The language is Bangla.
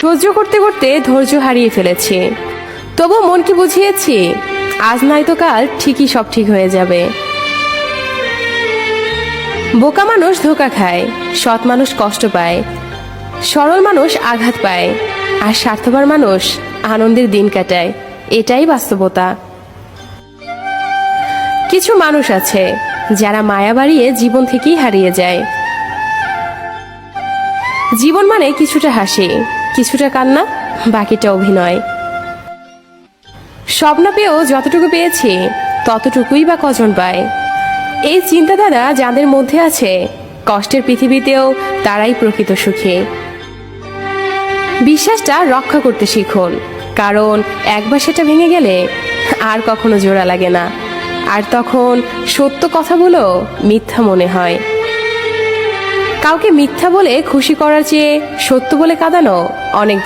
সহ্য করতে করতে ধৈর্য হারিয়ে ফেলেছি। তবু মনকে বুঝিয়েছি, আজ নয়তো কাল ঠিকই সব ঠিক হয়ে যাবে। বোকা মানুষ ধোঁকা খায়, সৎ মানুষ কষ্ট পায়, সরল মানুষ আঘাত পায়, আর স্বার্থপর মানুষ আনন্দের দিন কাটায়। এটাই বাস্তবতা। কিছু মানুষ আছে যারা মায়া বাড়িয়ে জীবন থেকেই হারিয়ে যায়। জীবন মানে কিছুটা হাসি, কিছুটা কান্না, বাকিটা অভিনয়। স্বপ্ন পেয়েও যতটুকু পেয়েছি ততটুকুই বা কজন পায়। এই চিন্তাধারা যাদের মধ্যে আছে, কষ্টের পৃথিবীতেও তারাই প্রকৃত সুখী। বিশ্বাসটা রক্ষা করতে শিখুন, কারণ একবার সেটা ভেঙে গেলে আর কখনো জোড়া লাগে না। আর তখন সত্য কথাগুলো মিথ্যা মনে হয়। কাউকে মিথ্যা বলে খুশি করার চেয়ে সত্য বলে কাঁদানো অনেক